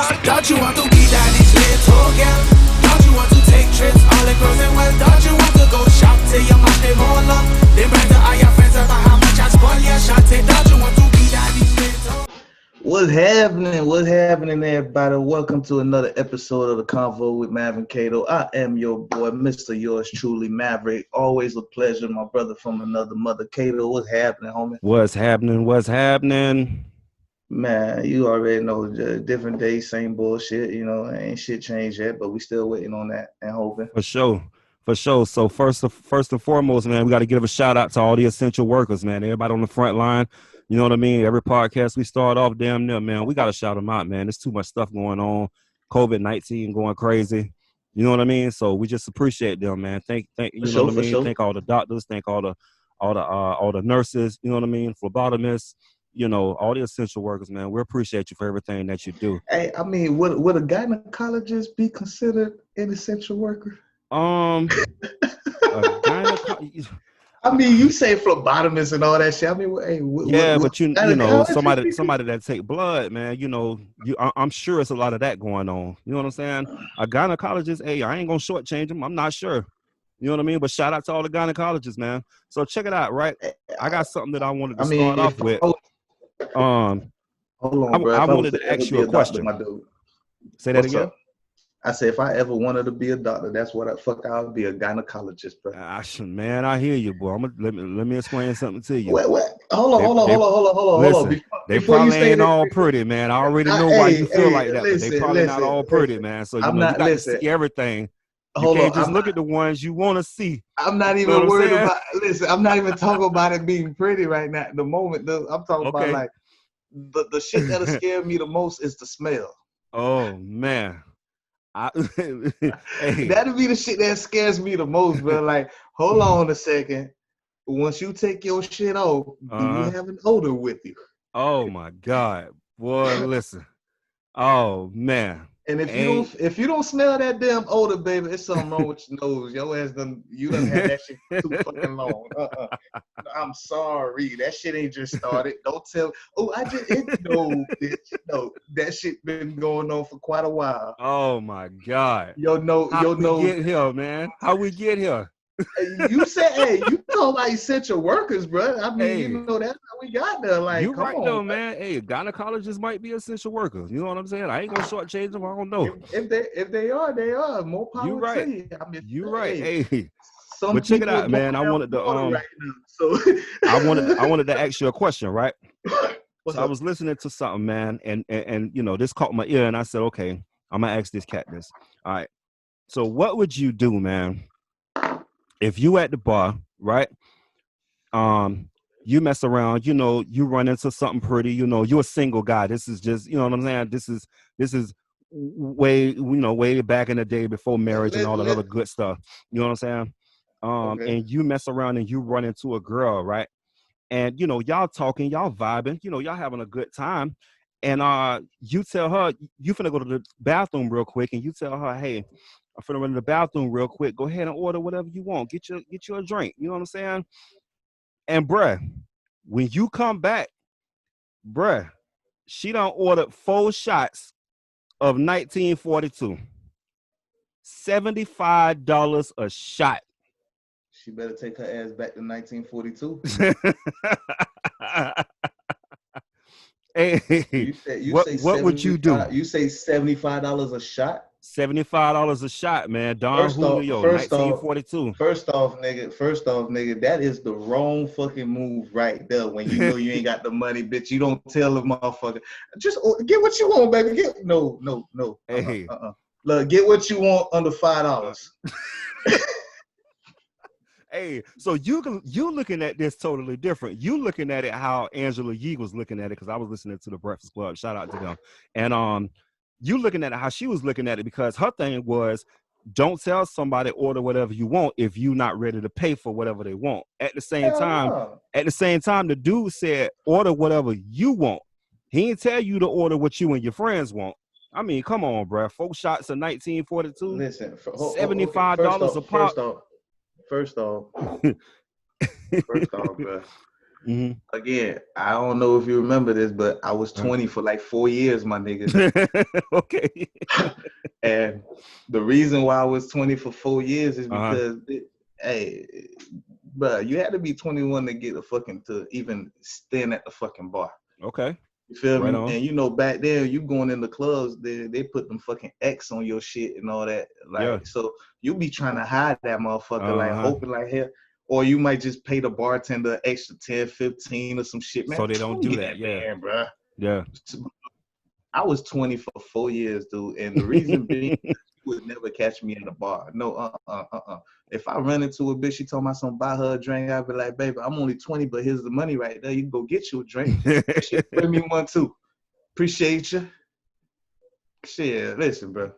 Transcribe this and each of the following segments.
Don't you want to be daddy's little girl? Don't you want to take trips all across the world? Don't you want to go shop till your match them all up? Then brag to all your friends about how much I spoil your shot. Don't you want to be daddy's little? What's happening? What's happening, everybody? Welcome to another episode of the Convo with Mav Kato. I am your boy, Mr. Yours Truly, Maverick. Always a pleasure, my brother from another mother. Kato, what's happening, homie? What's happening? What's happening? Man, you already know, different day, same bullshit. You know, ain't shit changed yet, but we still waiting on that and hoping. For sure. So first and foremost, man, we got to give a shout out to all the essential workers, man. Everybody on the front line. You know what I mean? Every podcast we start off, damn near, man, we got to shout them out, man. There's too much stuff going on. COVID-19 going crazy. You know what I mean? So we just appreciate them, man. Thank you know what I mean? Sure. Thank all the doctors, thank all the nurses, you know what I mean? Phlebotomists, you know, all the essential workers, man. We appreciate you for everything that you do. Hey, I mean, would a gynecologist be considered an essential worker? A gynecologist. I mean, you say phlebotomist and all that shit. I mean, hey, but you know, somebody that take blood, man. You know, I'm sure it's a lot of that going on. You know what I'm saying? A gynecologist, hey, I ain't gonna shortchange him. I'm not sure. You know what I mean? But shout out to all the gynecologists, man. So check it out, right? I got something that I wanted to start off with. Hold on, bro. I wanted to ask you a question. Say that again. I said, if I ever wanted to be a doctor, that's what I would be, a gynecologist, bro. Man, I hear you, boy. Let me explain something to you. Wait. Hold on. They probably ain't all pretty, man. I already know why you feel like that, but they probably not all pretty, man. So you got to see everything. You can't just look at the ones you want to see. I'm not even worried about. Listen, I'm not even talking about it being pretty right now. At the moment, I'm talking about like the shit that'll scare me the most is the smell. Oh man. That'll be the shit that scares me the most, bro. Like, hold on a second. Once you take your shit off, do you have an odor with you? Oh my God, boy, listen. Oh man. And if you don't smell that damn odor, baby, it's something wrong with your nose. Your ass done had that shit too fucking long. I'm sorry, that shit ain't just started. Don't tell. Oh, bitch. No, that shit been going on for quite a while. Oh my God. How we get here, man? How we get here? You said, you talking about essential workers, bro. I mean, you know, that's how we got there. Like, you right though, man. Hey, gynecologists might be essential workers. You know what I'm saying? I ain't gonna shortchange them. I don't know. If they are, they are. More power to you. I mean, you're right. Hey, some but check it out, man. I wanted to right now, so I wanted to ask you a question, right? So I was listening to something, man, and you know, this caught my ear, and I said, okay, I'm gonna ask this cat this. All right. So what would you do, man? If you at the bar, right, you mess around, you know, you run into something pretty, you know, you're a single guy. This is just, you know what I'm saying? This is way back in the day before marriage and all that other good stuff. You know what I'm saying? And you mess around and you run into a girl, right? And, you know, y'all talking, y'all vibing, you know, y'all having a good time. And you tell her, you finna go to the bathroom real quick, and you tell her, hey, I'm finna run to the bathroom real quick. Go ahead and order whatever you want. Get you a drink. You know what I'm saying? And bruh, when you come back, bruh, she done ordered 4 shots of 1942. $75 a shot. She better take her ass back to 1942. Hey, what would you do? You say $75 a shot? $75 a shot, man. Don Julio, 1942. First off, nigga, that is the wrong fucking move right there. When you know you ain't got the money, bitch, you don't tell the motherfucker. Just get what you want, baby. No. Hey. Look, get what you want under $5. Hey, so you looking at this totally different. You looking at it how Angela Yee was looking at it, because I was listening to the Breakfast Club. Shout out to them. And you looking at it how she was looking at it, because her thing was, don't tell somebody order whatever you want if you're not ready to pay for whatever they want. At the same time, the dude said order whatever you want. He didn't tell you to order what you and your friends want. I mean, come on, bro. 4 shots of 1942. Listen, $75 a pop. First off, bro. Mm-hmm. Again, I don't know if you remember this, but I was 20 for like 4 years, my nigga. Okay. And the reason why I was 20 for 4 years is Uh-huh. because, hey, bro, you had to be 21 to get to even stand at the fucking bar. Okay. You feel Right me? on. And you know, back then, you going in the clubs, they put them fucking X on your shit and all that. Like, Yeah. so you be trying to hide that motherfucker, like Uh-huh. hoping like hell. Or you might just pay the bartender extra 10, 15 or some shit, man. So they don't do Get that. Yeah. band, bro. Yeah. I was 20 for 4 years, dude. And the reason being, you would never catch me at a bar. No, If I run into a bitch, she told me something, buy her a drink, I'd be like, baby, I'm only 20, but here's the money right there. You can go get you a drink. She bring me one too. Appreciate you. Shit, listen, bro.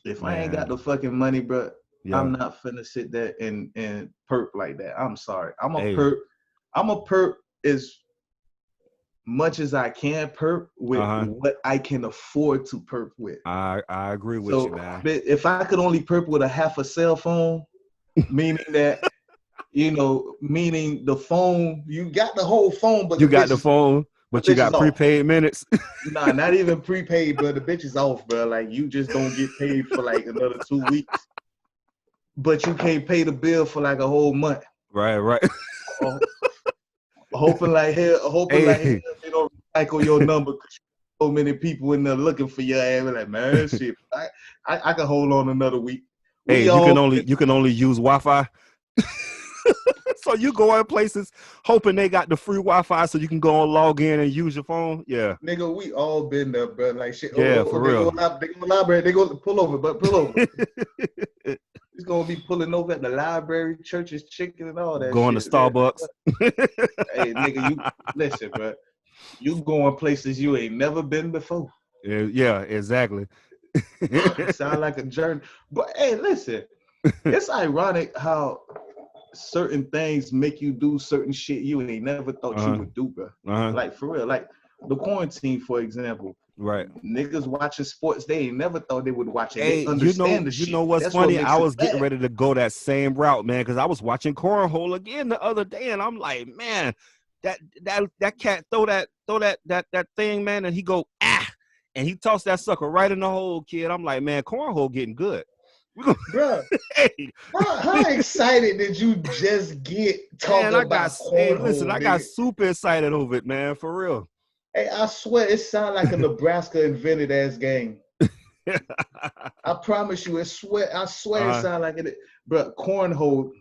If I ain't got the fucking money, bro, Yeah. I'm not finna sit there and perp like that. I'm sorry. I'm a Hey. perp. I'm a perp as much as I can perp with what I can afford to perp with. I agree with you, man. If I could only perp with a half a cell phone, meaning that, meaning the phone, you got the whole phone, but you got the phone, but you got prepaid minutes. Nah, not even prepaid, bro. The bitch is off, bro. Like, you just don't get paid for like another 2 weeks. But you can't pay the bill for like a whole month. Right. Hoping like hell they don't recycle your number because so many people in there looking for your ass. Like, man, shit, I can hold on another week. You can only use Wi-Fi. So you go in places hoping they got the free Wi-Fi so you can go and log in and use your phone. Yeah. Nigga, we all been there, bro. Like, shit. Yeah, for real. They go library. They go pull over. He's gonna be pulling over at the library, church's chicken, and all that. Going shit, to Starbucks. Hey, nigga, you listen, bro. You going places you ain't never been before. Yeah, exactly. Sound like a journey. But hey, listen, it's ironic how certain things make you do certain shit you ain't never thought you would do, bro. Like, for real, like the quarantine, for example. Right. Niggas watching sports they ain't never thought they would watch it. Hey, they understand the shit. You know what's That's funny? what I was getting ready to go that same route, man, because I was watching cornhole again the other day, and I'm like, man, that cat throw that thing, man, and he go and he tossed that sucker right in the hole, kid. I'm like, man, cornhole getting good. Bro, hey. how excited did you just get talking about cornhole? Hey, listen, I got super excited over it, man, for real. Hey, I swear it sounds like a Nebraska invented ass game. I promise you, I swear it sounds like it. Bro, cornhole.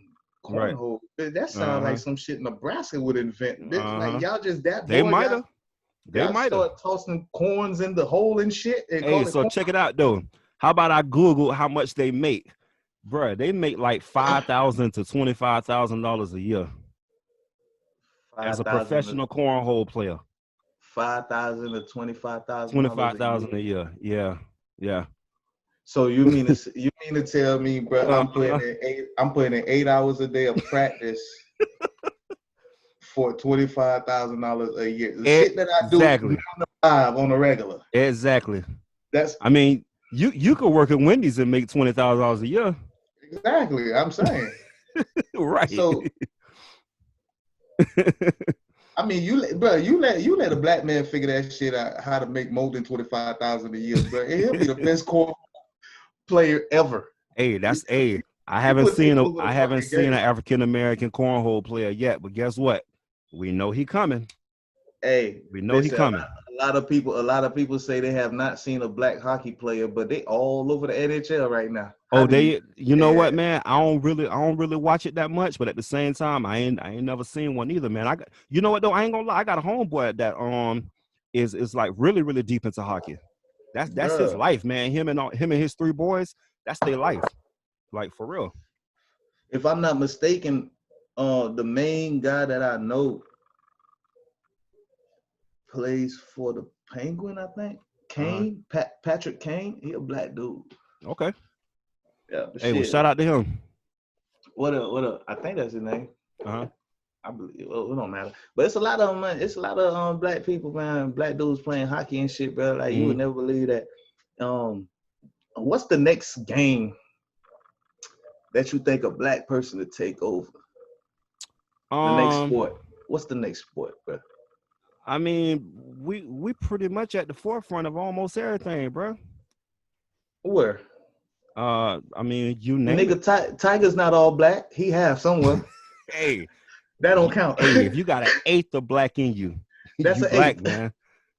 Right. That sounds like some shit Nebraska would invent. Like, y'all just that They boy. might have. They might have. Start tossing corns in the hole and shit. And hey, so check it out though. How about I Google how much they make? Bruh, they make like $5,000 to $25,000 a year as a professional cornhole player. 5,000 to 25,000. 25,000 a year. Yeah. So you mean to tell me, bro? I'm putting in 8 hours a day of practice for $25,000 a year. The shit that I do 9 to 5 on a regular. Exactly. You could work at Wendy's and make $20,000 a year. Exactly, I'm saying. Right. So, I mean, you let a black man figure that shit out, how to make more than $25,000 a year, bro. And he'll be the best cornhole player ever. Hey, I haven't seen an African American cornhole player yet, but guess what? We know he coming. Hey, we know he coming. A lot of people say they have not seen a black hockey player, but they all over the NHL right now. You know what, man? I don't really watch it that much, but at the same time, I ain't never seen one either, man. You know what though? I ain't gonna lie. I got a homeboy that is like really, really deep into hockey. That's his life, man. Him and his 3 boys, that's their life. Like, for real. If I'm not mistaken, the main guy that I know plays for the Penguin, I think. Kane, Patrick Kane. He a black dude. Okay. Yeah. Hey, well, shout out to him. What up? I think that's his name. I believe. Well, it don't matter. But it's a lot of them, man. It's a lot of black people, man. Black dudes playing hockey and shit, bro. Like, you would never believe that. What's the next game that you think a black person to take over? The next sport. What's the next sport, bro? I mean, we pretty much at the forefront of almost everything, bro. Where? I mean, you name it. Nigga, Tiger's not all black. He half somewhere. Hey, That don't count. hey, if you got an eighth of black in you, That's you an black, eighth. man.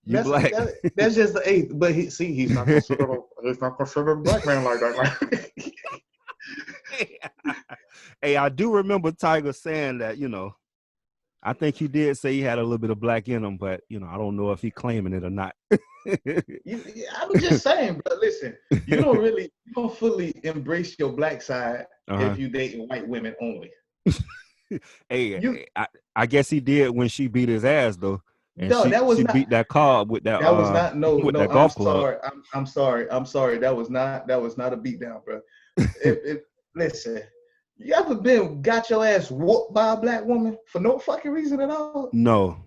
You black. That's just the eighth. But he's not considered a black man like that. Hey, I do remember Tiger saying that, you know, I think he did say he had a little bit of black in him, but, you know, I don't know if he claiming it or not. I'm just saying, bro, listen, you don't fully embrace your black side if you dating white women only. Hey, I guess he did when she beat his ass, though. And No, that was she not, beat that car with that. That was not, no, with no, that golf club. I'm sorry. That was not a beatdown, bro. Listen, you ever got your ass whooped by a black woman for no fucking reason at all? No.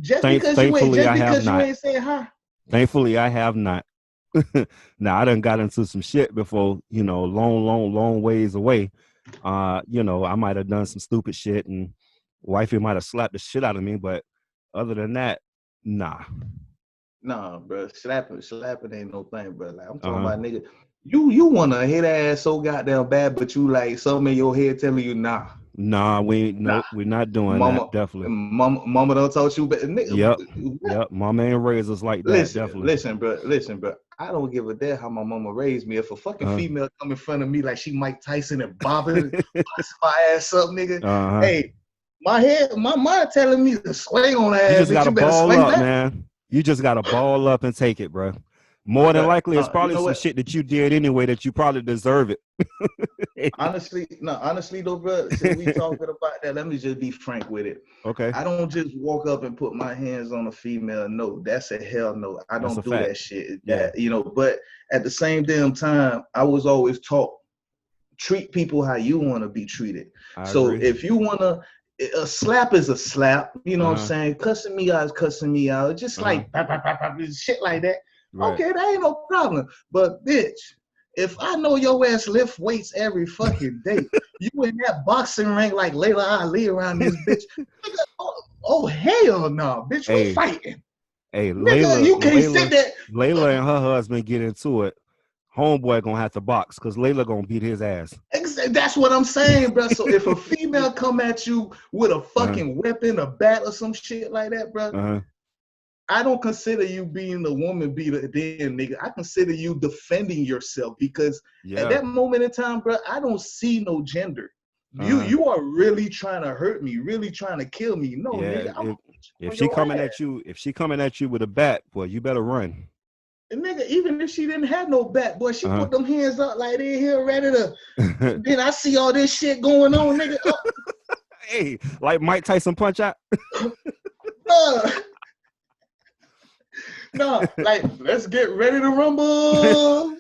Just because you ain't saying hi. Thankfully, I have not. Now, I done got into some shit before, you know, long ways away. You know, I might have done some stupid shit and wifey might have slapped the shit out of me, but other than that, nah. Nah, bro, slapping ain't no thing, bro. Like, I'm talking about, nigga, you want to hit ass so goddamn bad, but you like something in your head telling you nah. Nah, we're not doing that. Definitely. Mama don't taught you, but nigga. Yep. Mama ain't raised us like that. Listen, bro. I don't give a damn how my mama raised me. If a fucking female come in front of me like she Mike Tyson and bobbing my ass up, nigga. Hey, my mind telling me to swing on that ass. You just gotta ball up, man. You just gotta ball up and take it, bro. More than likely, it's probably some shit that you did anyway that you probably deserve it. Honestly though, bro, since we talking about that, let me just be frank with it. Okay. I don't just walk up and put my hands on a female. No, that's a hell no. I don't do that shit. You know, but at the same damn time, I was always taught, treat people how you want to be treated. So if you want to, a slap is a slap, you know what I'm saying? Cussing me out is cussing me out. Just like shit like that. Right. Okay, that ain't no problem. But bitch, if I know your ass lift weights every fucking day, you in that boxing ring like Layla Ali around this bitch. Oh hell no, bitch, we fighting. Hey, nigga, you can't sit there. Layla and her husband get into it. Homeboy gonna have to box because Layla gonna beat his ass. That's what I'm saying, bro. So if a female come at you with a fucking weapon, a bat or some shit like that, bro, I don't consider you being a woman beater then, nigga. I consider you defending yourself because at that moment in time, bro, I don't see no gender. You are really trying to hurt me, really trying to kill me. No, nigga. If she coming at you with a bat, boy, you better run. And nigga, even if she didn't have no bat, boy, she put them hands up like they here ready to. Then I see all this shit going on, nigga. Hey, like Mike Tyson punch out. No, like, let's get ready to rumble.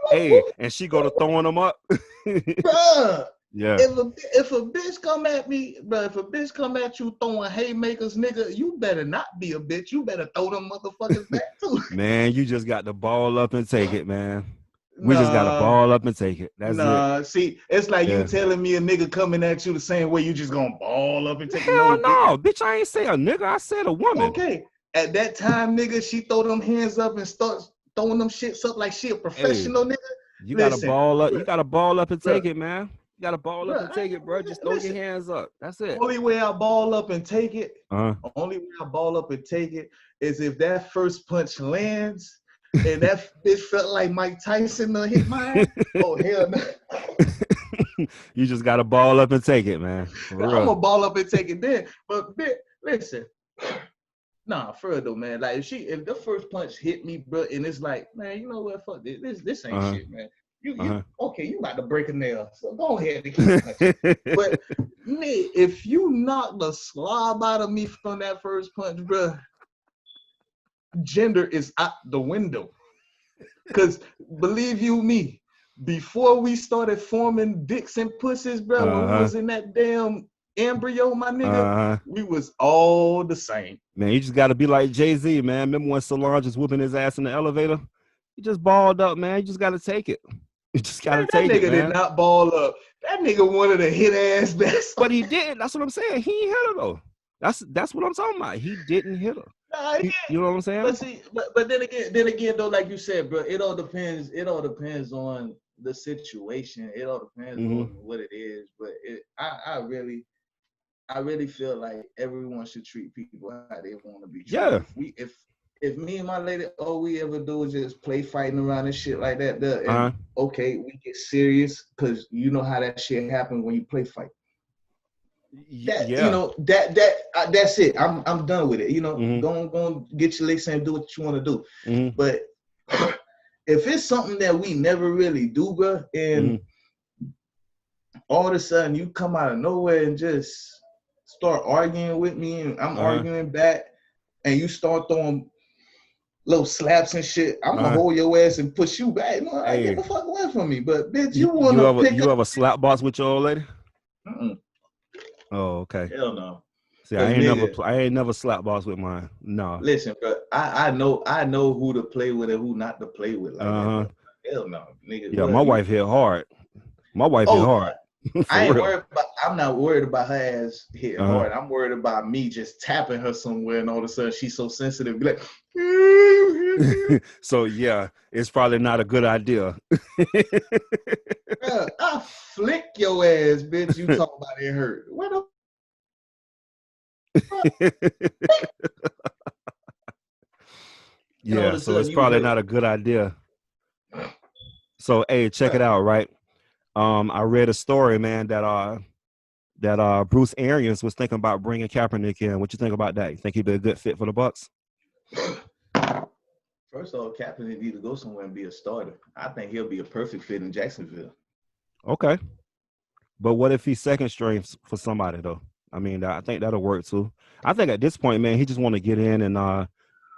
Hey, and she go to throwing them up. Bruh. Yeah. If a bitch come at me, bro, if a bitch come at you throwing haymakers, nigga, you better not be a bitch. You better throw them motherfuckers back too. Man, you just got to ball up and take it, man. We just got to ball up and take it. That's it. See, it's like you telling me a nigga coming at you the same way you just gonna ball up and take it. Hell no, bitch, I ain't say a nigga. I said a woman. Okay. At that time, nigga, she throw them hands up and start throwing them shits up like she a professional, nigga. You gotta ball up. You gotta ball up and take it, man. You gotta ball up and take it, bro. Just throw your hands up. That's it. Only way I ball up and take it. Only way I ball up and take it is if that first punch lands and that bitch felt like Mike Tyson hit my ass. Oh hell no. You just gotta ball up and take it, man. I'm gonna ball up and take it then. But bitch, listen. Nah, for real though, man. Like if the first punch hit me, bro, and it's like, man, you know what? Fuck this. This ain't shit, man. You okay? You about to break a nail, so go ahead and keep punching. But me, if you knock the slob out of me from that first punch, bro, gender is out the window. Cause believe you me, before we started forming dicks and pussies, bro, when we was in that damn embryo, my nigga, we was all the same. Man, you just gotta be like Jay-Z, man. Remember when Solange was whooping his ass in the elevator? He just balled up, man. You just gotta take it. You just gotta take it, man. That nigga did not ball up. That nigga wanted to hit ass best. But he did. That's what I'm saying. He ain't hit her though. That's what I'm talking about. He didn't hit her. Nah, yeah. You know what I'm saying? But see, but then again, though, like you said, bro, it all depends. It all depends on the situation. It all depends on what it is. But I really feel like everyone should treat people how they want to be treated. Yeah. If me and my lady, all we ever do is just play fighting around and shit like that, and okay, we get serious because you know how that shit happens when you play fight. That, yeah. You know, that's it. I'm done with it. You know, go get your licks and do what you want to do. But if it's something that we never really do, bro, and all of a sudden you come out of nowhere and just start arguing with me, and I'm arguing back, and you start throwing little slaps and shit, I'm gonna hold your ass and push you back. No, I get the fuck away from me. But bitch, you wanna pick you ever slap box with your old lady? Oh, okay. Hell no. See, I ain't never slap box with mine. No. Listen, bro, I know who to play with and who not to play with. Like that, hell no, nigga. Yeah, my wife hit hard. My wife hit hard. I'm not worried about her ass hitting hard. I'm worried about me just tapping her somewhere, and all of a sudden she's so sensitive. Be like, so yeah, it's probably not a good idea. I flick your ass, bitch. You talk about it hurt. What yeah, so it's probably not a good idea. So hey, check it out, right? I read a story, man, that Bruce Arians was thinking about bringing Kaepernick in. What you think about that? You think he'd be a good fit for the Bucs? First of all, Kaepernick need to go somewhere and be a starter. I think he'll be a perfect fit in Jacksonville. Okay. But what if he's second string for somebody, though? I mean, I think that'll work, too. I think at this point, man, he just want to get in and,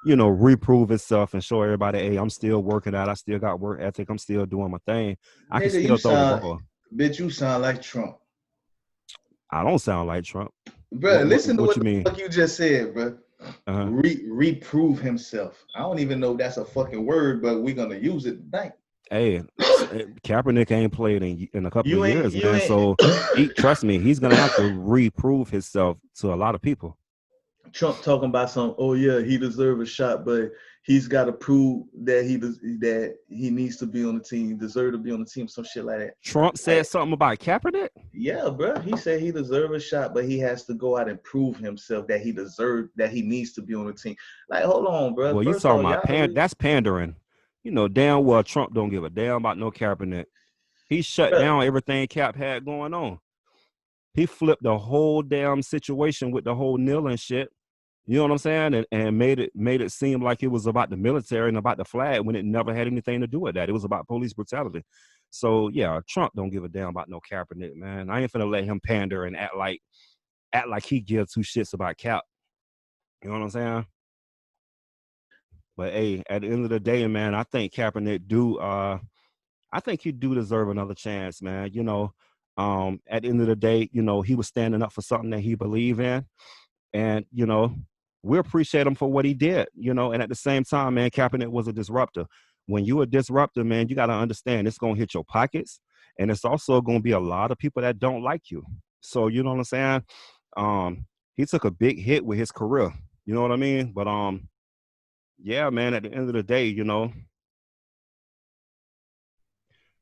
reprove himself and show everybody, hey, I'm still working out. I still got work ethic. I'm still doing my thing. I can still throw the ball. Bitch, you sound like Trump. I don't sound like Trump. Bro, listen to what the fuck you just said, bro. Reprove himself. I don't even know if that's a fucking word, but we're gonna use it tonight. Hey, Kaepernick ain't played in a couple of years, man. So trust me, he's gonna have to reprove himself to a lot of people. Trump talking about he deserves a shot, but he's got to prove that he needs to be on the team, deserve to be on the team, some shit like that. Trump said something about Kaepernick? Yeah, bro. He said he deserves a shot, but he has to go out and prove himself that he needs to be on the team. Like, hold on, bro. Well, you talking about that's pandering. You know damn well Trump don't give a damn about no Kaepernick. He shut down everything Cap had going on. He flipped the whole damn situation with the whole kneeling shit. You know what I'm saying? And made it seem like it was about the military and about the flag when it never had anything to do with that. It was about police brutality. So yeah, Trump don't give a damn about no Kaepernick, man. I ain't finna let him pander and act like he gives two shits about Cap. You know what I'm saying? But hey, at the end of the day, man, I think Kaepernick he do deserve another chance, man. You know, at the end of the day, you know, he was standing up for something that he believed in. And, you know, we appreciate him for what he did, you know, and at the same time, man, Kaepernick was a disruptor. When you're a disruptor, man, you got to understand it's going to hit your pockets. And it's also going to be a lot of people that don't like you. So, you know what I'm saying? He took a big hit with his career. You know what I mean? But, yeah, man, at the end of the day, you know.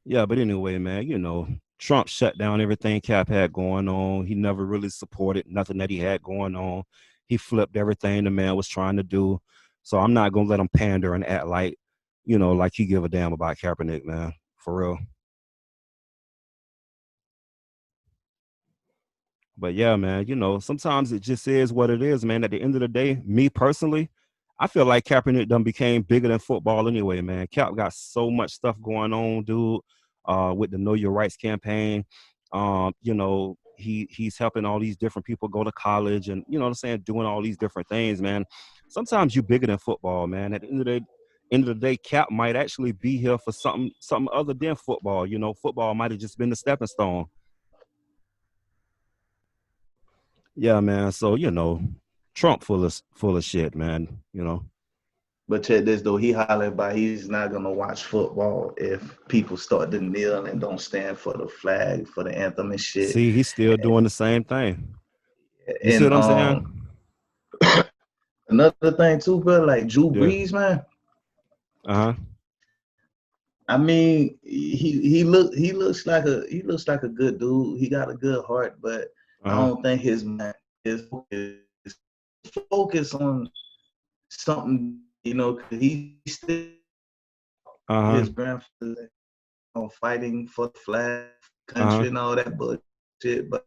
Yeah, but anyway, man, you know, Trump shut down everything Cap had going on. He never really supported nothing that he had going on. He flipped everything the man was trying to do. So I'm not going to let him pander and act like, you know, like he give a damn about Kaepernick, man. For real. But yeah, man, you know, sometimes it just is what it is, man. At the end of the day, me personally, I feel like Kaepernick done became bigger than football anyway, man. Cap got so much stuff going on, dude, with the Know Your Rights campaign. You know, he's helping all these different people go to college and, you know what I'm saying, doing all these different things, man. Sometimes you're bigger than football, man. At the end of the day, Cap might actually be here for something other than football. You know, football might have just been the stepping stone. Yeah, man. So, you know, Trump full of shit, man, you know. But check this though, he hollering about he's not gonna watch football if people start to kneel and don't stand for the flag, for the anthem and shit. See, he's still doing the same thing. You see what I'm saying? Another thing too, bro, like Drew Yeah. Brees, man. Uh-huh. I mean, he looks like a good dude. He got a good heart, but I Uh-huh. don't think his mind is focused on something, you know, because he still Uh-huh. his grandfather fighting for the flag, Uh-huh. country, and all that bullshit. But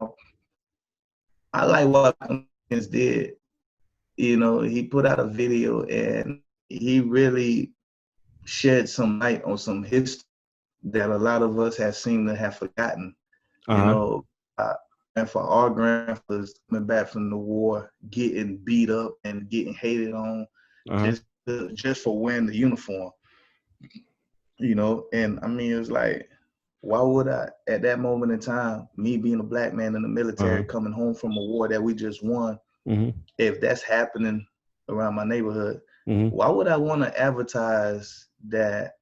I like what Americans did. You know, he put out a video and he really shed some light on some history that a lot of us have seemed to have forgotten. You Uh-huh. know, and for our grandfathers coming back from the war, getting beat up and getting hated on Uh-huh. just for wearing the uniform. You know, and I mean, it's like, why would I, at that moment in time, me being a black man in the Uh-huh. military, coming home from a war that we just won, Mm-hmm. if that's happening around my neighborhood, Mm-hmm. why would I want to advertise that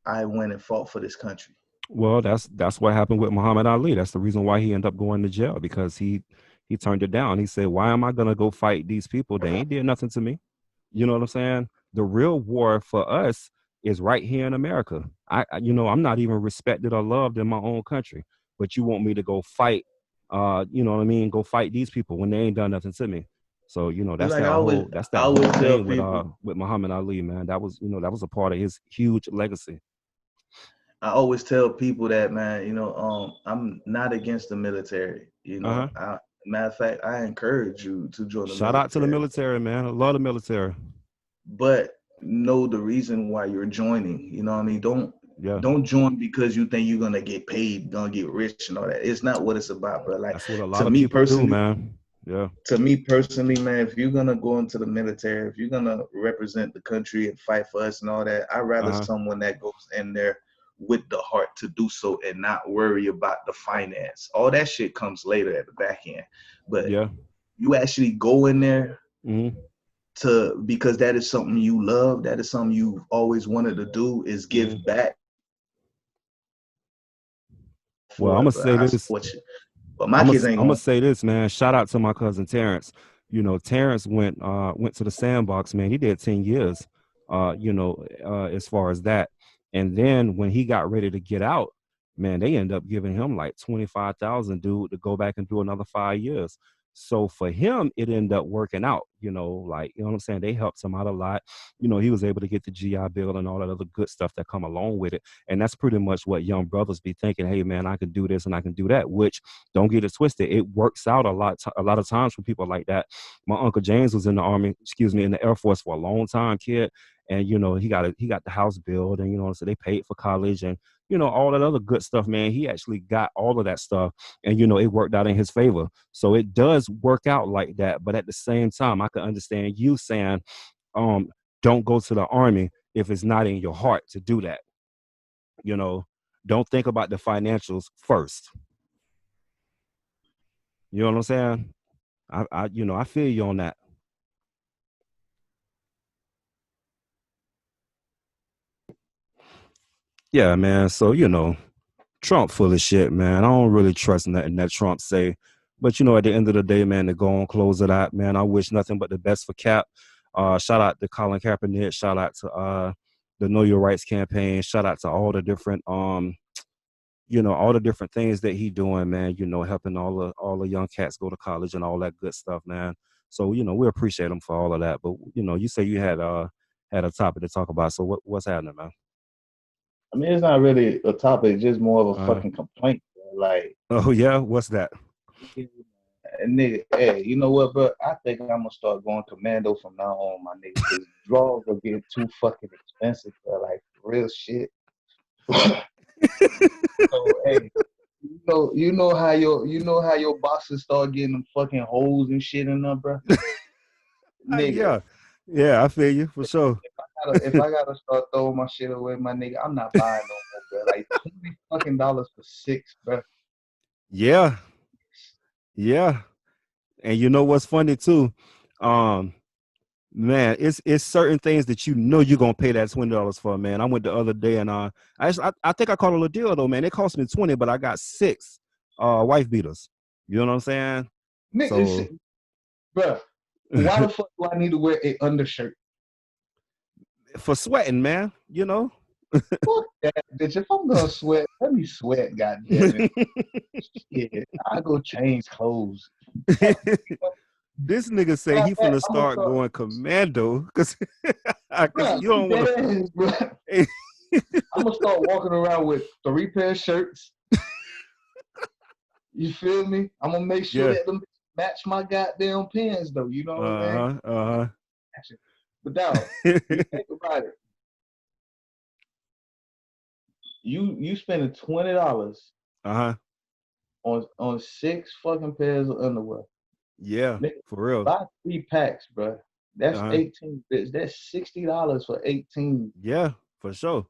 I went and fought for this country? Well, that's what happened with Muhammad Ali. That's the reason why he ended up going to jail, because he turned it down. He said, "Why am I gonna go fight these people? They ain't did nothing to me." You know what I'm saying? The real war for us is right here in America. I'm not even respected or loved in my own country, but you want me to go fight, you know what I mean? Go fight these people when they ain't done nothing to me. So, It's that's like I that always whole tell thing people, with Muhammad Ali, man. That was, that was a part of his huge legacy. that, man, I'm not against the military. Uh-huh. Matter of fact, I encourage you to join the Shout out to the military, military, man. I love the military. but know the reason why you're joining. You know what I mean? Yeah. Don't join because you think you're gonna get paid, gonna get rich and all that. It's not what it's about, bro. Like That's what a to lot of me people do, personally, man. Yeah. man, if you're gonna go into the military, if you're gonna represent the country and fight for us and all that, I'd rather Uh-huh. someone that goes in there with the heart to do so and not worry about the finance. All that shit comes later at the back end. But Yeah. you actually go in there Mm-hmm. because that is something you love, that is something you've always wanted to do, is give Mm-hmm. back Well, for I'm it. gonna But say I this. support you. But my kids ain't I'm gonna going. say this, man. Shout out to my cousin Terrence. Terrence went to the sandbox, man. He did 10 years, as far as that. And then when he got ready to get out, man, they end up giving him like 25,000, dude, to go back and do another 5 years. So for him, it ended up working out, what I'm saying? They helped him out a lot. He was able to get the GI Bill and all that other good stuff that come along with it. And that's pretty much what young brothers be thinking, hey man, I can do this and I can do that, which, don't get it twisted, it works out a lot of times for people like that. My uncle James was in the army, in the Air Force for a long time, kid. And he got the house built, and so they paid for college and all that other good stuff, man. He actually got all of that stuff, and it worked out in his favor. So it does work out like that. But at the same time, I can understand you saying, um, don't go to the army if it's not in your heart to do that. You know, don't think about the financials first. You know what I'm saying? I feel you on that. Yeah, man. So, Trump full of shit, man. I don't really trust nothing that Trump say. But at the end of the day, man, to go and close it out, man, I wish nothing but the best for Cap. Shout out to Colin Kaepernick. Shout out to the Know Your Rights campaign. Shout out to all the different all the different things that he doing, man. Helping all the young cats go to college and all that good stuff, man. So we appreciate him for all of that. But you say you had a topic to talk about. So what's happening, man? I mean, it's not really a topic, just more of a Uh, fucking complaint. Like, oh yeah, what's that? nigga, hey, you know what, bro? I think I'm gonna start going commando from now on, my nigga, because draws will get too fucking expensive, bro. Like, real shit. So, hey, you know how your bosses start getting them fucking holes and shit in them, bro. Nigga, Yeah, yeah, I feel you for sure. if I gotta start throwing my shit away, my nigga, I'm not buying no more, bro. Like $20 for six, bro. Yeah, yeah. And you know what's funny too? Um, Man, it's certain things that you're gonna pay that $20 for, man. I went the other day and I think I caught a little deal though, man. It cost me 20, but I got six wife beaters. You know what I'm saying? Nigga, So bro. Why the fuck do I need to wear an undershirt? For sweating, man. You know. Fuck that, bitch. If I'm gonna sweat, let me sweat, goddammit. Yeah, I go change clothes. This nigga say he finna start going commando because you don't want to. I'm gonna start walking around with 3 pair of shirts. You feel me? I'm gonna make sure that them match my goddamn pants, though. You know what I'm saying? But dog, you think about it. You spending $20 on 6 fucking pairs of underwear. Yeah, nigga, for real. Buy 3 packs, bro. That's 18. That's $60 for 18. Yeah, for sure.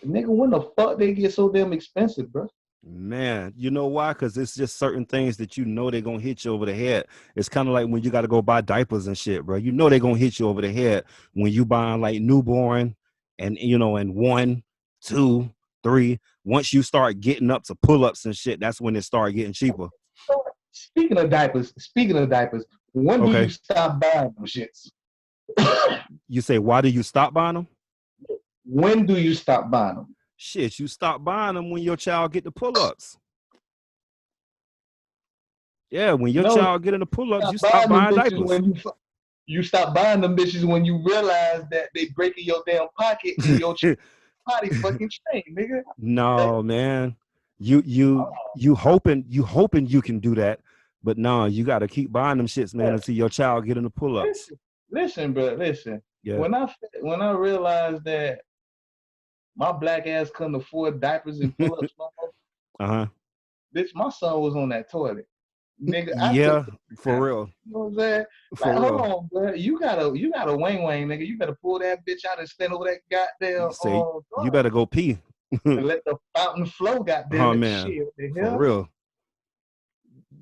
Nigga, when the fuck they get so damn expensive, bro? Man, you know why? Because it's just certain things that you know they're gonna hit you over the head. It's kind of like when you got to go buy diapers and shit, bro. You know they're gonna hit you over the head when you buying like newborn and and 1, 2, 3. Once you start getting up to pull-ups and shit, that's when it start getting cheaper. Speaking of diapers, when do you stop buying them shits? You say, why do you stop buying them? When do you stop buying them? Shit, you stop buying them when your child get the pull-ups. Yeah, when your child get in the pull-ups, you stop buying diapers. You stop buying them bitches when you realize that they breaking your damn pocket and your body fucking chain, nigga. No, man. You hoping you can do that, but no, you got to keep buying them shits, man, until your child get in the pull-ups. Listen, bro, listen. Yeah. When I realized that my black ass couldn't afford diapers and pull-ups no more, bitch, my son was on that toilet. Nigga, for real. You know what I'm saying? Like, hold on, bro. You gotta wang, nigga. You better pull that bitch out and stand over that goddamn. You better go pee. And let the fountain flow, goddamn man. Shit, for real.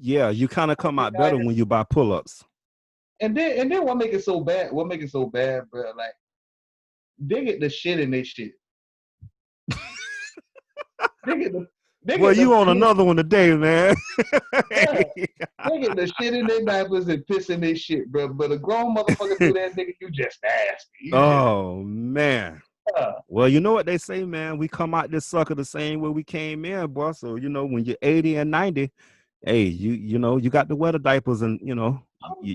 Yeah, you kind of come out better when you buy pull-ups. And then what make it so bad? What make it so bad, bro? Like, they get the shit in their shit. Well, you on another one today, man. Yeah, they get the shit in their diapers and piss in their shit, bro. But a grown motherfucker do that, nigga, you just nasty. Man. Well, you know what they say, man. We come out this sucker the same way we came in, boy. So, when you're 80 and 90, hey, you got to wear the diapers and,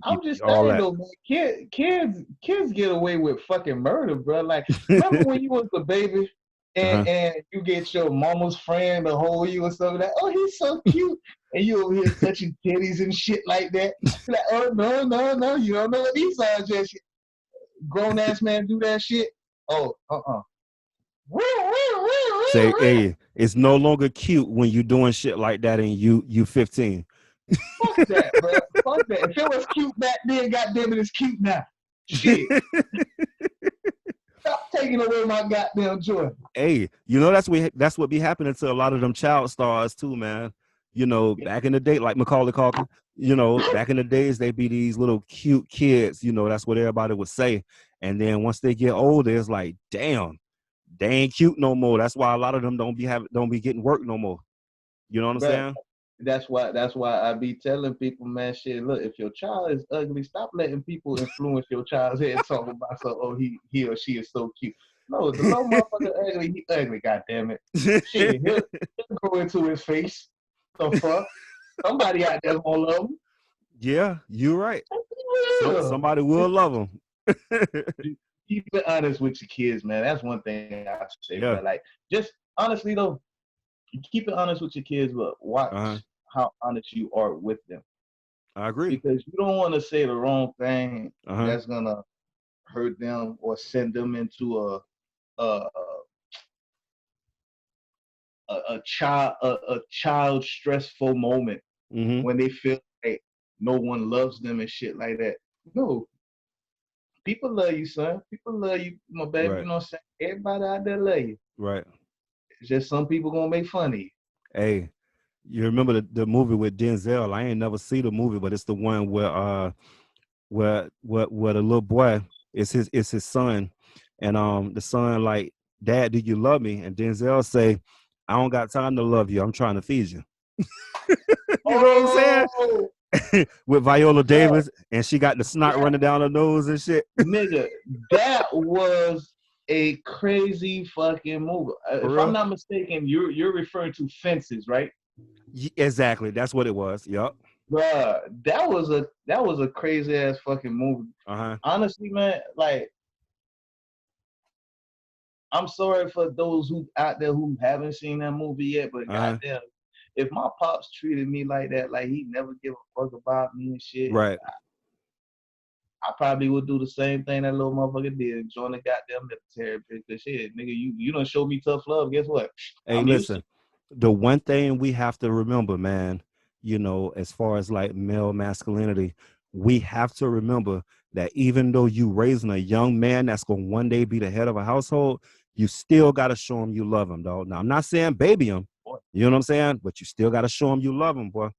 I'm just saying, though, man, kids get away with fucking murder, bro. Like, remember when you was a baby and you get your mama's friend to hold you or something like, oh, he's so cute. And you over here touching titties and shit like that. Like, oh, no, you don't know what these are just shit. Grown-ass man do that shit. Oh, Say, hey, it's no longer cute when you doing shit like that and you 15. Fuck that, bro. Fuck that. If it was cute back then, goddamn it, it's cute now. Shit. Stop taking away my goddamn joy. Hey, that's what be happening to a lot of them child stars too, man. Back in the day, like Macaulay Culkin, back in the days, they be these little cute kids, that's what everybody would say. And then once they get older, it's like, damn, they ain't cute no more. That's why a lot of them don't be getting work no more. You know what I'm saying? That's why I be telling people, man, shit, look, if your child is ugly, stop letting people influence your child's head talking about he or she is so cute. No, the little motherfucker ugly, he ugly, goddammit. Shit, he'll go into his face. The fuck? Somebody out there gonna love him. Yeah, you're right. Somebody will love him. Keep it honest with your kids, man. That's one thing I say. Yeah. Like, just honestly though, keep it honest with your kids, but watch how honest you are with them. I agree. Because you don't want to say the wrong thing that's gonna hurt them or send them into a child stressful moment when they feel like no one loves them and shit like that. No. People love you, son. People love you, my baby. Right. You know what I'm saying? Everybody out there love you. Right. It's just some people gonna make fun of you. Hey, you remember the movie with Denzel? I ain't never seen the movie, but it's the one where the little boy is his son, and the son like, Dad, do you love me? And Denzel say, I don't got time to love you. I'm trying to feed you. You know what I'm saying? with Viola Bruh, Davis, and she got the snot that running down her nose and shit. nigga, that was a crazy fucking movie. For If I'm real? not mistaken, you're referring to Fences, right? Exactly. That's what it was. Yup. Bruh, that was a crazy ass fucking movie. Uh-huh. Honestly, man, like I'm sorry for those who out there who haven't seen that movie yet, but Uh-huh. goddamn, if my pops treated me like that, like he never give a fuck about me and shit, Right. I probably would do the same thing that little motherfucker did, join the goddamn military. Because shit, nigga, you done show me tough love. Guess what? Hey, I'm used to listen. The one thing we have to remember, man, as far as like male masculinity, we have to remember that even though you raising a young man that's gonna one day be the head of a household, you still gotta show him you love him, dog. Now I'm not saying baby him, it. you know what I'm saying? But you still gotta show him you love him, boy.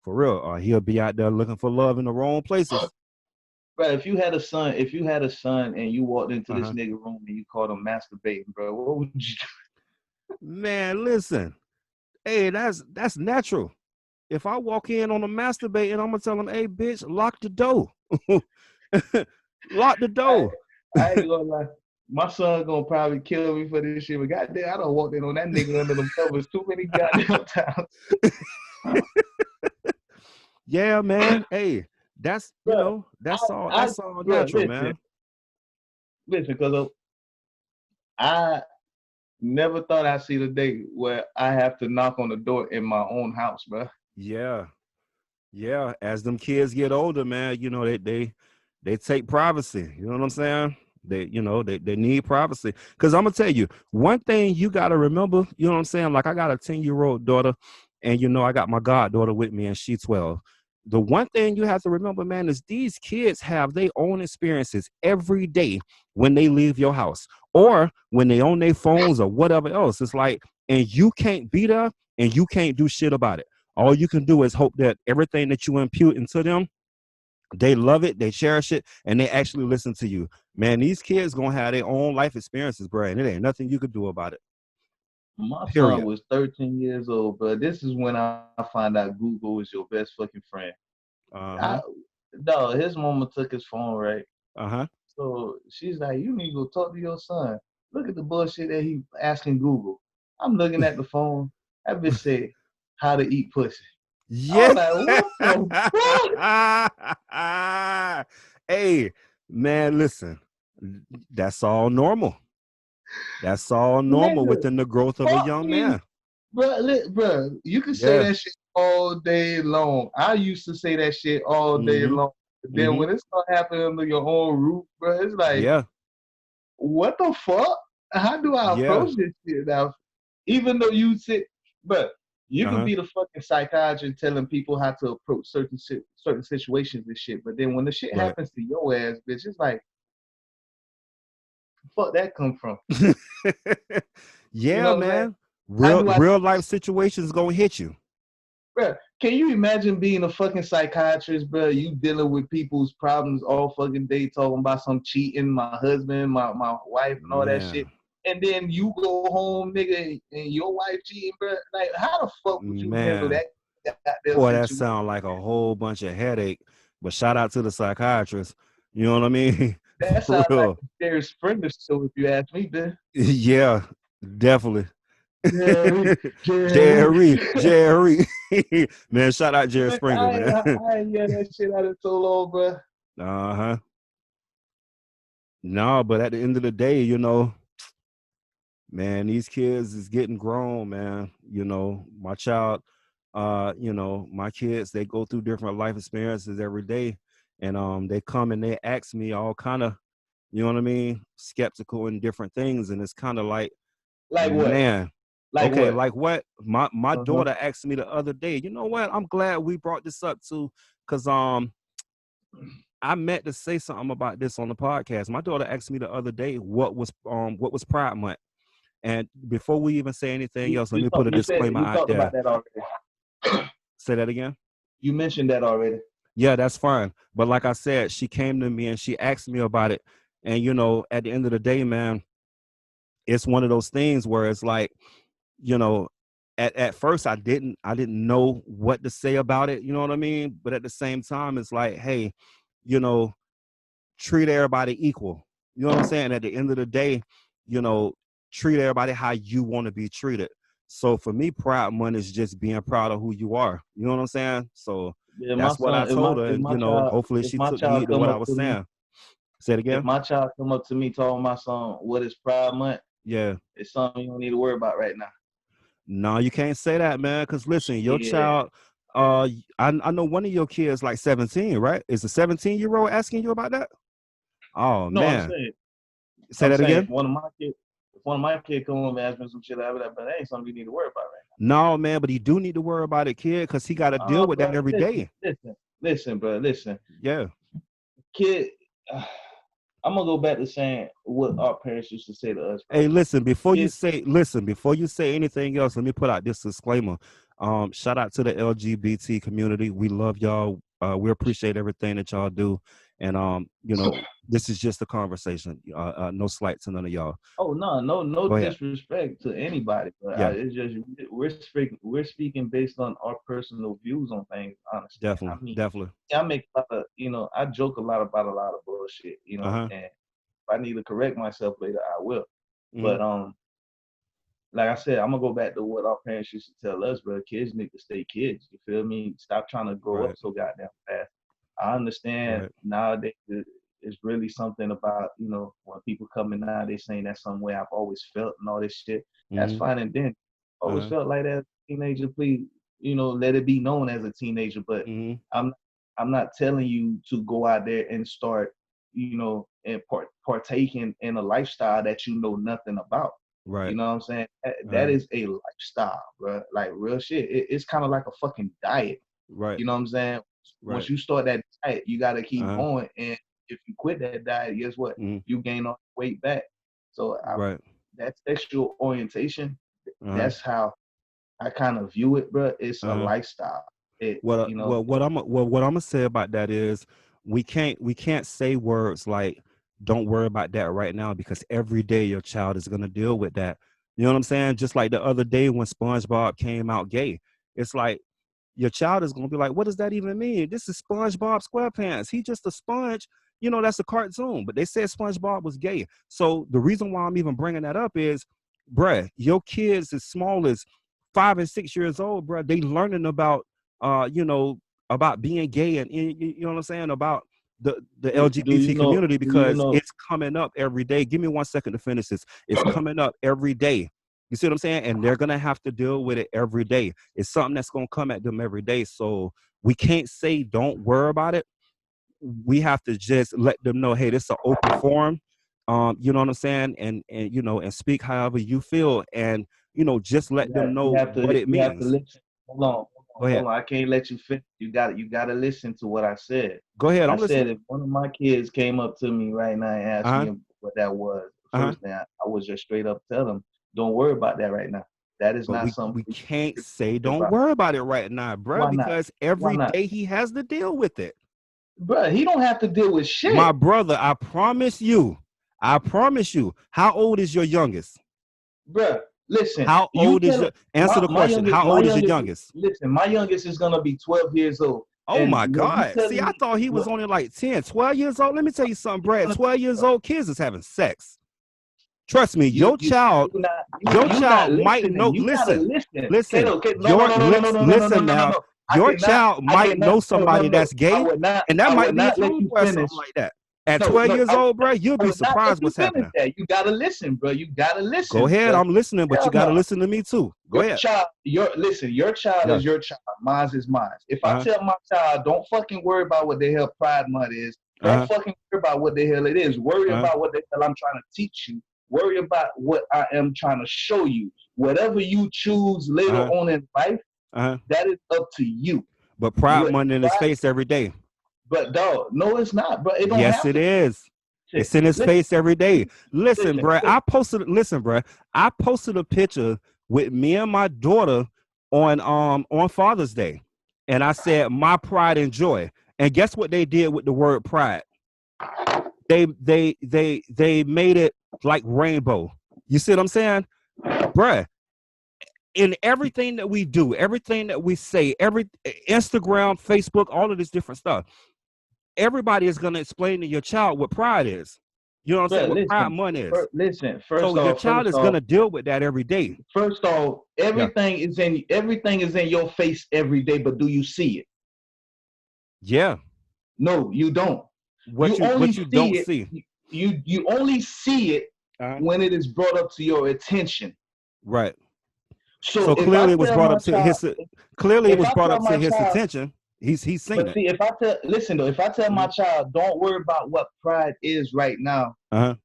For real. Or he'll be out there looking for love in the wrong places. Bro, if you had a son and you walked into this Uh-huh. nigga room and you called him masturbating, bro, what would you do? Man, listen. Hey, that's natural. If I walk in on a masturbate and I'm gonna tell him, hey bitch, lock the door. Lock the I, door. I ain't gonna lie. My son gonna probably kill me for this shit, but goddamn, I done walked in on that nigga under them covers too many goddamn times. Yeah, man. Hey, that's Bro, that's all bro, natural, man. listen, cause I never thought I'd see the day where I have to knock on the door in my own house, bro. Yeah. Yeah. As them kids get older, man, they take privacy. You know what I'm saying? They need privacy. Because I'm gonna tell you, one thing you gotta remember, you know what I'm saying? Like I got a 10-year-old daughter, and I got my goddaughter with me, and she's 12. The one thing you have to remember, man, is these kids have their own experiences every day when they leave your house or when they on their phones or whatever else. It's like, and you can't be there and you can't do shit about it. All you can do is hope that everything that you impute into them, they love it, they cherish it, and they actually listen to you. Man, these kids gonna have their own life experiences, bro, and it ain't nothing you could do about it. My son Period. was 13 years old, but this is when I find out Google is your best fucking friend. Uh-huh. I, no, his mama took his phone, right? Uh-huh. So she's like, you need to go talk to your son. Look at the bullshit that he asking Google. I'm looking at the phone. That bitch said, how to eat pussy. I Yeah. was like, what the fuck? Hey, man, listen. That's all normal. That's all normal Nigga, within the growth of a fuck young you. man. Bro, you can say Yeah. that shit all day long. I used to say that shit all day Mm-hmm. long. But then Mm-hmm. when it start happening under your own roof, bro, it's like, Yeah. what the fuck? How do I Yeah. approach this shit now? Even though you sit, but you could Uh-huh. be the fucking psychiatrist telling people how to approach certain situations and shit. But then when the shit Right. happens to your ass, bitch, it's like, fuck that come from? You Yeah, know what I'm saying? man. How Real do I real life situations gonna hit you. Bro, can you imagine being a fucking psychiatrist, bro? You dealing with people's problems all fucking day, talking about some cheating, my husband, my wife, and all that shit. Man, And then you go home, nigga, and your wife cheating, bro. Like, how the fuck would you handle man. that goddamn Boy, that situation? sound like a whole bunch of headache. But shout out to the psychiatrist. You know what I mean? That For sounds like real. a Jerry Springer show, if you ask me, bitch. Yeah, definitely. Jerry, Jerry. Jerry. Man, shout out Jerry Man, Springer, man. I ain't hear that shit out of so long, bro. Uh-huh. No, but at the end of the day, man, these kids is getting grown, man. My child, my kids, they go through different life experiences every day. And they come and they ask me all kind of, you know what I mean, skeptical and different things. And it's kind of like, Like what? man, Like okay, what? like what? My Uh-huh. daughter asked me the other day, you know what? I'm glad we brought this up too, because I meant to say something about this on the podcast. My daughter asked me the other day what was Pride Month. And before we even say anything else, let me put a You said disclaimer you out talked about there. that already. Say that again. You mentioned that already. Yeah, that's fine. But like I said, she came to me and she asked me about it. And at the end of the day, man, it's one of those things where it's like, you know, at first I didn't know what to say about it, you know what I mean? But at the same time, it's like, hey, you know, treat everybody equal. You know what I'm saying? At the end of the day, you know, treat everybody how you want to be treated. So for me, Pride Month is just being proud of who you are. You know what I'm saying? So Yeah, my that's what I son, told her, and you know, hopefully if she my took child heed to come what I up was to me, saying. Say it if again. my child come up to me, told my son, "What is Pride Month?" Yeah. It's something you don't need to worry about right now. No, you can't say that, man. Because listen, your Yeah. child, I know one of your kids like 17, right? Is a 17-year-old asking you about that? Oh No, man. Say I'm that saying, again. if one of my kids come home and ask me some shit, I'll be like, but that ain't something you need to worry about right No, man, but he do need to worry about it, kid, because he got to now. deal with that Bro, every day. listen, bro, listen. Yeah. Kid, I'm gonna go back to saying what our parents used to say to us, bro. Hey, listen, before you Kids, say anything else, let me put out this disclaimer. Shout out to the LGBT community. We love y'all. We appreciate everything that y'all do. And you know, this is just a conversation. No slight to none of y'all. oh no Go ahead. disrespect to anybody, but Yeah, it's just we're speaking based on our personal views on things. Honestly, I mean, definitely. I make a lot of, I joke a lot about a lot of bullshit, Uh-huh. and if I need to correct myself later, I will. Hmm. But like I said, I'm gonna go back to what our parents used to tell us, bro. Kids need to stay kids. You feel me? Stop trying to grow up Right, so goddamn fast. I understand right. nowadays it's really something about, when people come in now, they saying that's some way I've always felt and all this shit. That's Hmm. fine and then. Always Uh-huh. felt like that as a teenager, please, let it be known as a teenager. But Hmm. I'm I'm not telling you to go out there and start, and partaking in a lifestyle that you know nothing about. You Right. know what I'm saying? That Uh-huh. is a lifestyle, bro. Like real shit. It's kind of like a fucking diet. Right. You know what I'm saying? Right. Once you start that diet, you got to keep Uh-huh. going. And if you quit that diet, guess what? Hmm. You gain all the weight back. So Right. that sexual orientation, Uh-huh. that's how I kind of view it, bro. It's a Uh-huh. lifestyle. It, What you know, what I'm gonna say about that is we can't say words like don't worry about that right now because every day your child is gonna deal with that. You know what I'm saying? Just like the other day when SpongeBob came out gay, it's like your child is going to be like, what does that even mean? This is SpongeBob SquarePants. He just a sponge. You know, that's a cartoon. But they said SpongeBob was gay. So the reason why I'm even bringing that up is, bruh, your kids as small as 5 and 6 years old, bruh, they learning about, you know, about being gay and you know what I'm saying, about the LGBT community do you because know, it's coming up every day. Give me 1 second to finish this. It's coming up every day. You see what I'm saying? And they're gonna have to deal with it every day. It's something that's gonna come at them every day. So we can't say don't worry about it. We have to just let them know, hey, this is an open forum. You know what I'm saying? And you know, and speak however you feel, and you know, just let them you know have to what it you have to means. listen. Go ahead. Hold on. I can't let you finish. You gotta listen to what I said. Go ahead. I I'm said listening. if one of my kids came up to me right now and asked Uh-huh. me what that was, the Uh-huh. first thing I would just straight up tell them, don't worry about that right now. That is But not we something can't to say worry don't about. worry about it right now, bruh, Why not? because Why every not? day he has to deal with it. Bro, he don't have to deal with My shit. brother, I promise you. I promise you. How old is your youngest? Bro, listen, How you old is tell him your answer the question? How my old is your youngest, youngest? listen, my youngest is gonna be 12 years old. Oh And my when you God. See, telling I me thought he was what only like 10, 12 years old. Let me tell you something, Brad. gonna 12 years old kids is having sex. Trust me, you you your you not child might listening. know. You gotta Listen, listen. listen, Kato, no, no, your no, no, no, no, lips, no, no, no, no, listen no, no, now. no. Your child I might cannot, know no, no, somebody no. that's gay, and that I might would be his not let you homeboy or something finish. like that. At No, 12 no, years old, bro, you'll I be would not let surprised you what's finish happening. that. You gotta listen, bro. You gotta Go listen, ahead, cause I'm listening, but you hell got to no. listen to me too. Go Your ahead. child, your child Yeah. is your child. Mine is mine. If I Uh-huh. tell my child, don't fucking worry about what the hell Pride Month is, don't Uh-huh. fucking worry about what the hell it is. Worry Uh-huh. about what the hell I'm trying to teach you. Worry about what I am trying to show you. Whatever you choose later Uh-huh. on in life, Uh-huh. that is up to you. But Pride What Month in his Pride, face every day. but dog, no, it's not, bro. It don't Yes, have it to. is. Shit. It's in his Listen, face every day. Listen, listen, bro. listen. I posted a picture with me and my daughter on Father's Day. And I said, my pride and joy. And guess what they did with the word pride? They made it like rainbow. You see what I'm saying? Bruh, in everything that we do, everything that we say, every Instagram, Facebook, all of this different stuff, everybody is going to explain to your child what pride is. You know what I'm saying? But What pride listen, money is. listen. So your child is going to deal with that every day. First off, Yeah. everything is in your face every day, but do you see it? Yeah. No, you don't. What you don't see. You only see it when it is brought up to your attention. Right. So if clearly I it was tell brought my up to child, his clearly it if was I brought tell up to my his child, attention. He's seen but it. see, if I tell my child, don't worry about what pride is right now.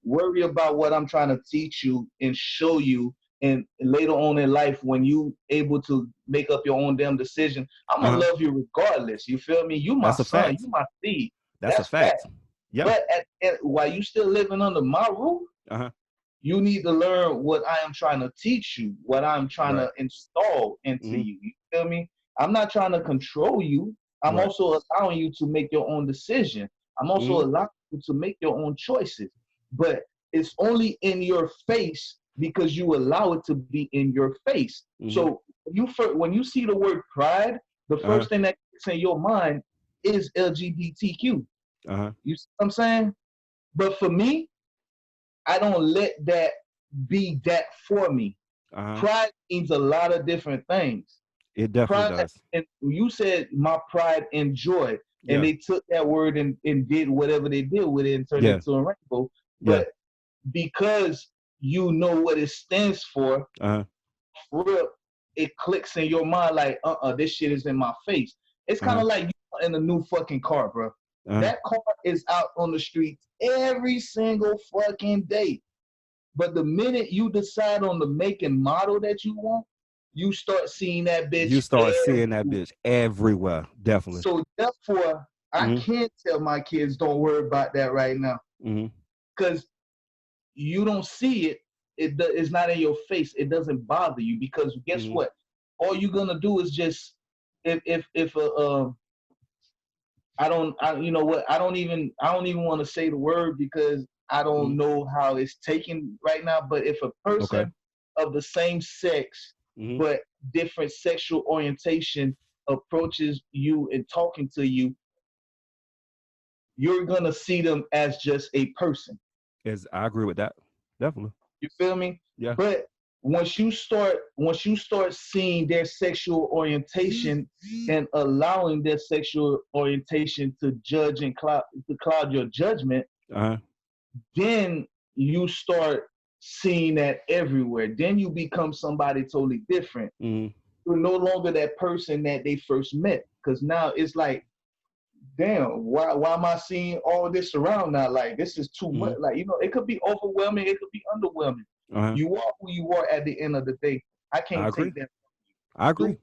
Worry about what I'm trying to teach you and show you, and later on in life, when you able to make up your own damn decision, I'm gonna love you regardless. You feel me? You my That's a son, fact. you my seed. That's a fact. Yeah. But while you still living under my roof, you need to learn what I am trying to teach you, what I'm trying to install into you. You feel me? I'm not trying to control you. I'm also allowing you to make your own decision. I'm also allowing you to make your own choices. But it's only in your face because you allow it to be in your face. So when you see the word pride, the first thing that gets in your mind is LGBTQ. You see what I'm saying? But for me, I don't let that be that for me. Pride means a lot of different things. It definitely does. And you said my pride and joy, and they took that word and did whatever they did with it and turned it into a rainbow. But because you know what it stands for real, it clicks in your mind like, this shit is in my face. It's kind of like you in a new fucking car, bro. That car is out on the streets every single fucking day. But the minute you decide on the make and model that you want, you start seeing that bitch. You start seeing that bitch everywhere, definitely. So therefore, I can't tell my kids don't worry about that right now, because you don't see it. It's not in your face. It doesn't bother you because guess what? All you're gonna do is just you know what? I don't even want to say the word because I don't know how it's taken right now. But if a person of the same sex but different sexual orientation approaches you and talking to you, you're gonna see them as just a person. I agree with that. Definitely. You feel me? Yeah. But once you start seeing their sexual orientation and allowing their sexual orientation to judge and cloud your judgment, then you start seeing that everywhere. Then you become somebody totally different. You're no longer that person that they first met, because now it's like, damn, why am I seeing all this around now? Like, this is too much. Like, you know, it could be overwhelming, it could be underwhelming. You are who you are at the end of the day. I can't take that. I agree.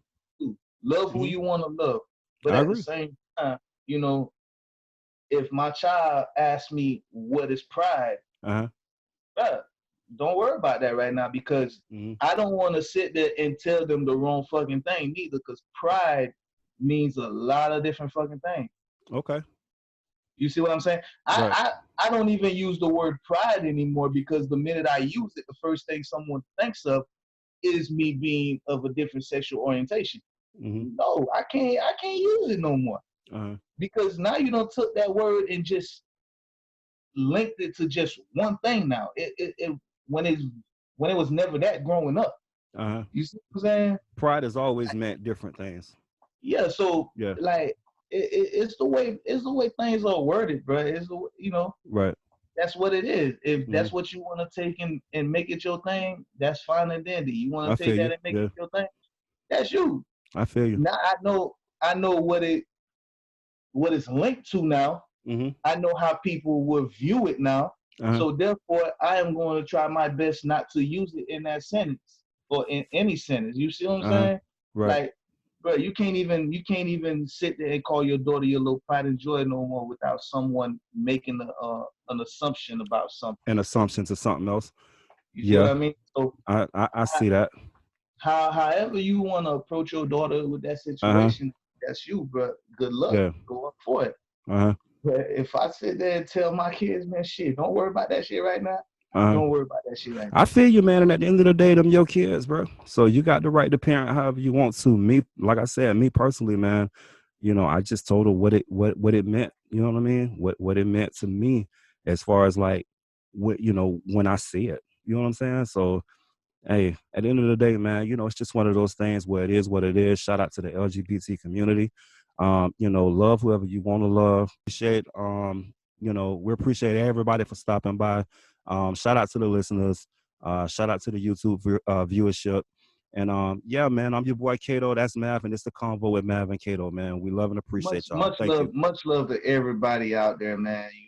Love who you want to love. But at the same time, you know, if my child asks me what is pride, don't worry about that right now, because I don't want to sit there and tell them the wrong fucking thing neither, because pride means a lot of different fucking things. Okay. You see what I'm saying? I don't even use the word pride anymore, because the minute I use it, the first thing someone thinks of is me being of a different sexual orientation. No, I can't use it no more. Because now you done took that word and just linked it to just one thing now. When it was never that growing up. You see what I'm saying? Pride has always meant different things. Yeah, so like it's the way things are worded, bro. It's the, you know, that's what it is. If that's what you want to take and make it your thing, that's fine and dandy. You want to take that and make it your thing, that's you. I feel you. Now I know what it's linked to now. I know how people will view it now. So therefore, I am going to try my best not to use it in that sentence or in any sentence. You see what I'm saying? Like, bro, you can't even sit there and call your daughter your little pride and joy no more without someone making an assumption about something. An assumption to something else. You see what I mean? So I see that. However you want to approach your daughter with that situation, that's you, bro. Good luck. Yeah. Go up for it. But if I sit there and tell my kids, man, shit, don't worry about that shit right now, Don't worry about that shit right now. I feel you, man. And at the end of the day, them your kids, bro. So you got the right to parent however you want to. Me, like I said, me personally, man, you know, I just told her what it meant. You know what I mean? What it meant to me as far as like what, you know, when I see it. You know what I'm saying? So hey, at the end of the day, man, you know, it's just one of those things where it is what it is. Shout out to the LGBT community. You know, love whoever you want to love. Appreciate, you know, we appreciate everybody for stopping by. Shout out to the listeners. Shout out to the YouTube viewership. And yeah, man, I'm your boy Kato. That's Mav, and it's the Convo with Mav and Kato, man. We love and appreciate y'all. Thank you. Much love to everybody out there, man.